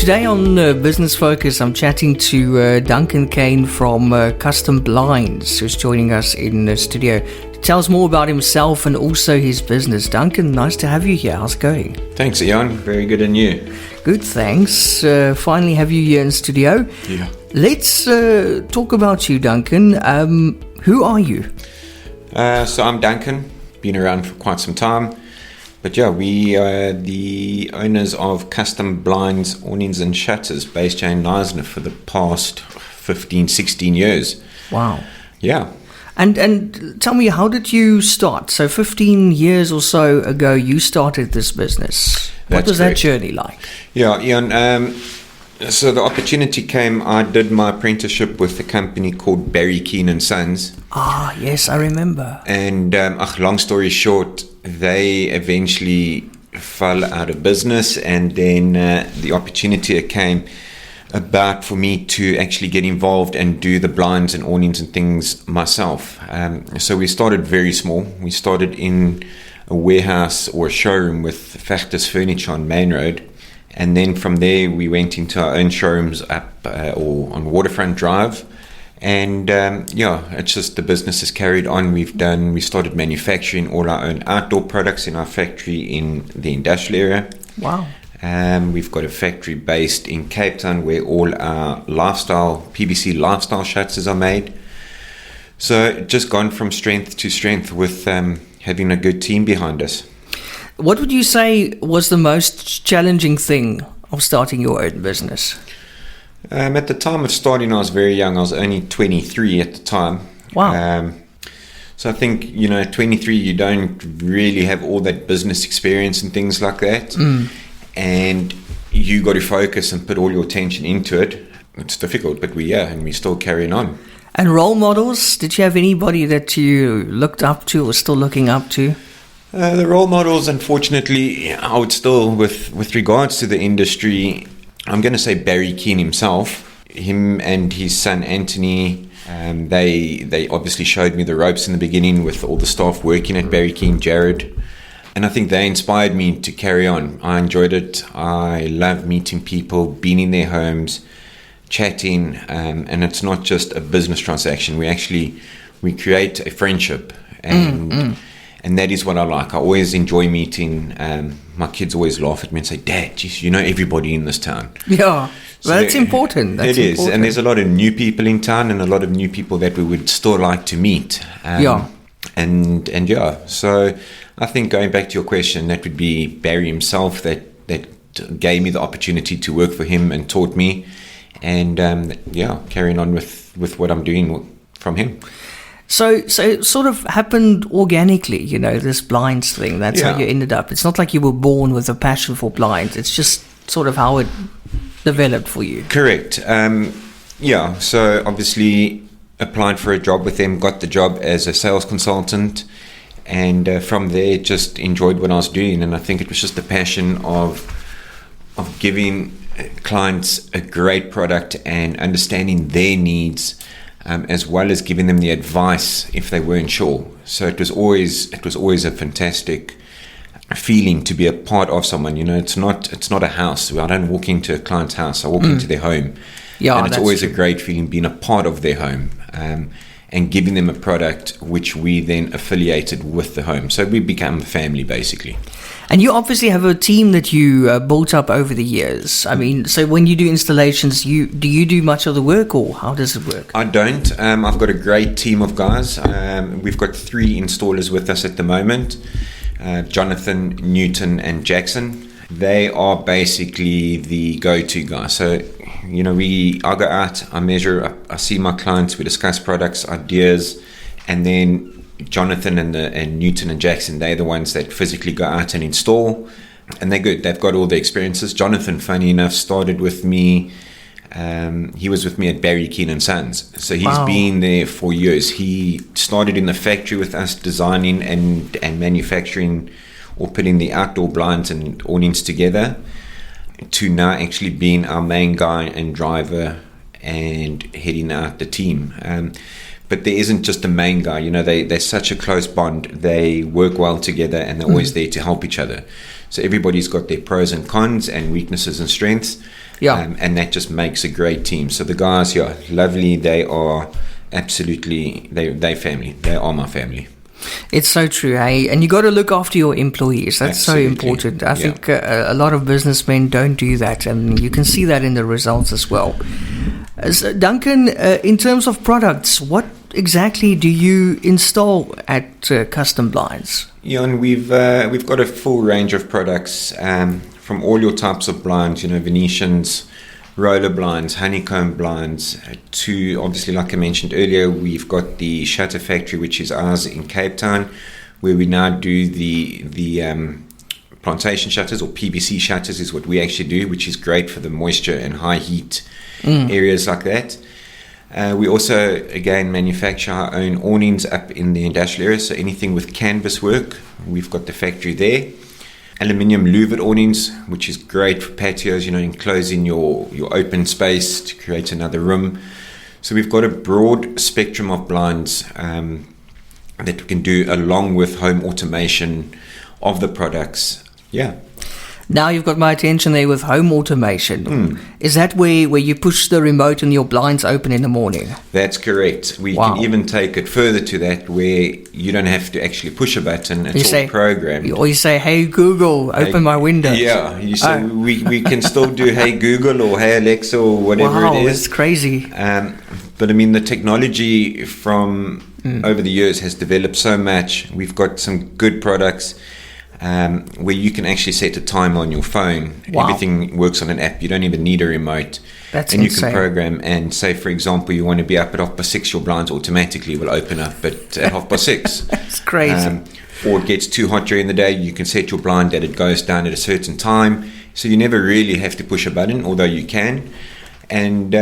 Today on Business Focus, I'm chatting to Duncan Kane from Custom Blinds, who's joining us in the studio to tell us more about himself and also his business. Duncan, nice to have you here. How's it going? Thanks, Ian. Very good, and you? Good, thanks. Finally have you here in studio. Yeah. Let's talk about you, Duncan. Who are you? So I'm Duncan. Been around for quite some time. But yeah, we are the owners of Custom Blinds, Awnings and Shutters based here in Knysna for the past 15, 16 years. Wow. Yeah. And tell me, how did you start? So 15 years or so ago, you started this business. What was that journey like? Yeah, Ian. So the opportunity came. I did my apprenticeship with a company called Barry Keane & Sons. Ah, yes, I remember. And long story short, they eventually fell out of business, and then the opportunity came about for me to actually get involved and do the blinds and awnings and things myself. So we started very small. We started in a warehouse or a showroom with fabricates furniture on Main Road. And then from there, we went into our own showrooms up or on Waterfront Drive. And it's just the business has carried on. We started manufacturing all our own outdoor products in our factory in the industrial area. Wow. We've got a factory based in Cape Town where all our PVC lifestyle shutters are made. So just gone from strength to strength with having a good team behind us. What would you say was the most challenging thing of starting your own business? At the time of starting, I was very young. I was only 23 at the time. Wow. So I think, 23, you don't really have all that business experience and things like that. Mm. And you got to focus and put all your attention into it. It's difficult, but we're still carrying on. And role models? Did you have anybody that you looked up to or still looking up to? The role models, unfortunately, I would still, with regards to the industry, I'm going to say Barry Keane himself. Him and his son Anthony, they obviously showed me the ropes in the beginning with all the staff working at Barry Keane, Jared. And I think they inspired me to carry on. I enjoyed it. I love meeting people, being in their homes, chatting, and it's not just a business transaction. We create a friendship, and that is what I like. I always enjoy meeting. My kids always laugh at me and say, "Dad, geez, you know everybody in this town." Yeah, well, that's important. It is, and there's a lot of new people in town, and a lot of new people that we would still like to meet. So I think going back to your question, that would be Barry himself that gave me the opportunity to work for him and taught me, and carrying on with what I'm doing from him. So it sort of happened organically, this blinds thing. That's how you ended up. It's not like you were born with a passion for blinds. It's just sort of how it developed for you. Correct. So obviously applied for a job with them, got the job as a sales consultant, and from there just enjoyed what I was doing. And I think it was just the passion of giving clients a great product and understanding their needs, as well as giving them the advice if they weren't sure. So it was always a fantastic feeling to be a part of someone. It's not a house. I don't walk into a client's house. I walk into their home. Yeah, and it's always a great feeling being a part of their home, and giving them a product which we then affiliated with the home. So we become a family, basically. And you obviously have a team that you built up over the years. I mean, so when you do installations, do you do much of the work, or how does it work? I don't. I've got a great team of guys. We've got 3 installers with us at the moment, Jonathan, Newton and Jackson. They are basically the go-to guys. So, I go out, I measure, I see my clients, we discuss products, ideas, and then Jonathan and Newton and Jackson, they're the ones that physically go out and install, and they're good. They've got all the experiences. Jonathan, funny enough, started with me. He was with me at Barry Keane & Sons, so he's been there for years. He started in the factory with us, designing and manufacturing or putting the outdoor blinds and awnings together, to now actually being our main guy and driver and heading out the team. But there isn't just a main guy, they're such a close bond. They work well together and they're always there to help each other. So everybody's got their pros and cons and weaknesses and strengths. Yeah. And that just makes a great team. So the guys here, lovely. They are absolutely, they family. They are my family. It's so true, hey? And you got to look after your employees. That's Absolutely. so important. I think a lot of businessmen don't do that, and you can see that in the results as well. So Duncan, in terms of products, what exactly do you install at Custom Blinds? Yeah, and we've got a full range of products from all your types of blinds, Venetians, roller blinds, honeycomb blinds, to obviously, like I mentioned earlier, we've got the shutter factory, which is ours in Cape Town, where we now do the plantation shutters, or PVC shutters is what we actually do, which is great for the moisture and high heat areas like that. We also, again, manufacture our own awnings up in the industrial area, so anything with canvas work, we've got the factory there. Aluminium louvered awnings, which is great for patios, enclosing your open space to create another room. So we've got a broad spectrum of blinds that we can do, along with home automation of the products. Yeah. Now you've got my attention there with home automation. Is that where you push the remote and your blinds open in the morning? That's correct. We can even take it further to that, where you don't have to actually push a button. It's all programmed. Or you say, hey Google, open my windows. Yeah, you say we can still do hey Google or hey Alexa or whatever it is. It's crazy. But I mean, the technology from over the years has developed so much. We've got some good products. Where you can actually set a time on your phone. Everything works on an app. You don't even need a remote. That's and insane. You can program, and say, for example, you want to be up at 6:30, your blinds automatically will open up at 6:30. That's crazy. Or it gets too hot during the day, you can set your blind that it goes down at a certain time. So you never really have to push a button, although you can. And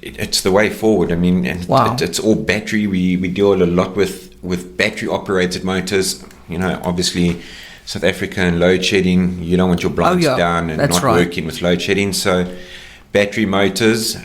it's the way forward. I mean, it's all battery. We deal a lot with battery operated motors. Obviously, South Africa and load shedding, you don't want your blinds down and not working with load shedding. So battery motors,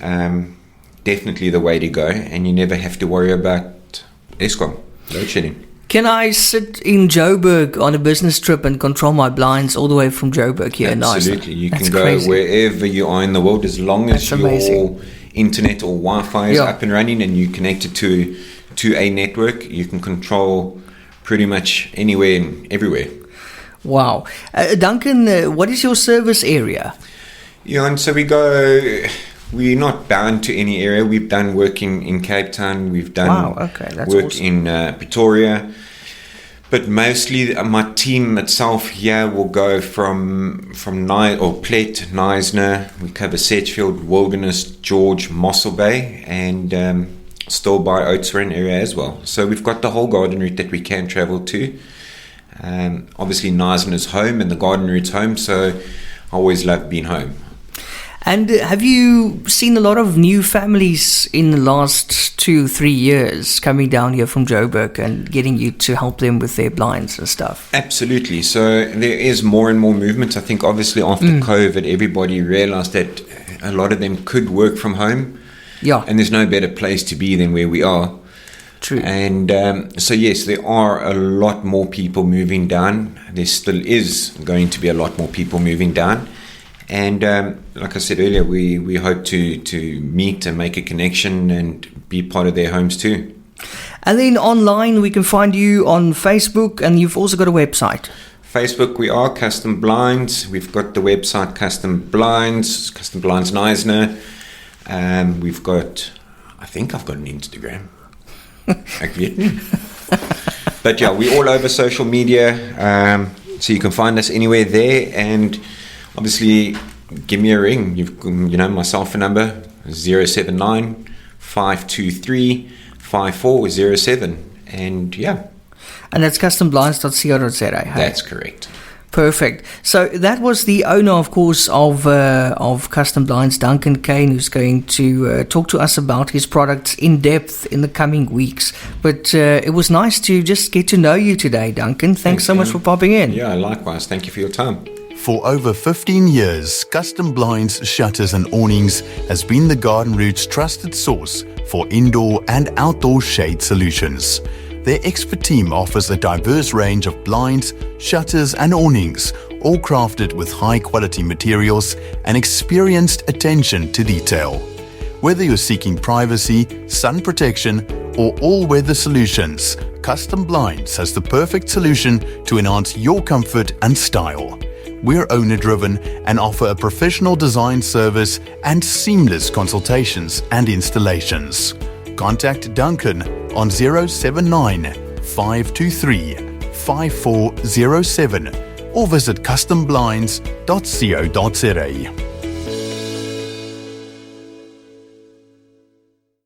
definitely the way to go, and you never have to worry about Eskom, load shedding. Can I sit in Joburg on a business trip and control my blinds all the way from Joburg here in Knysna? Absolutely. You can go wherever you are in the world, as long as your internet or Wi-Fi is up and running and you connect it to a network. You can control pretty much anywhere and everywhere. Wow. Duncan, what is your service area? Yeah, and so we're not bound to any area. We've done work in Cape Town. We've done work awesome. In Pretoria. But mostly my team itself here will go from Plet, Knysna. We cover Sedgefield, Wilderness, George, Mossel Bay, and still by Oudtshoorn area as well. So we've got the whole garden route that we can travel to. Obviously Knysna is home and the garden route's home, so I always love being home. And have you seen a lot of new families in the last 2-3 years coming down here from Joburg and getting you to help them with their blinds and stuff? Absolutely. So there is more and more movement. I think obviously after COVID, everybody realized that a lot of them could work from home. Yeah. And there's no better place to be than where we are. True. And so yes, there are a lot more people moving down. There still is going to be a lot more people moving down. And like I said earlier, we hope to meet and make a connection and be part of their homes too. And then online, we can find you on Facebook, and you've also got a website. Facebook, we are Custom Blinds. We've got the website Custom Blinds Knysna. We've got, I think I've got an Instagram. Ek weet nie. But yeah, we're all over social media. So you can find us anywhere there, and obviously give me a ring. My cell phone number 079 523 5407, and yeah. And that's customblinds.co.za. Hey? That's correct. Perfect. So that was the owner, of course, of Custom Blinds, Duncan Kane, who's going to talk to us about his products in depth in the coming weeks. But it was nice to just get to know you today, Duncan. Thanks so much for popping in. Yeah, likewise. Thank you for your time. For over 15 years, Custom Blinds, Shutters and Awnings has been the Garden Route's trusted source for indoor and outdoor shade solutions. Their expert team offers a diverse range of blinds, shutters and awnings, all crafted with high-quality materials and experienced attention to detail. Whether you're seeking privacy, sun protection, or all-weather solutions, Custom Blinds has the perfect solution to enhance your comfort and style. We're owner-driven and offer a professional design service and seamless consultations and installations. Contact Duncan on 079 523 5407 or visit customblinds.co.za.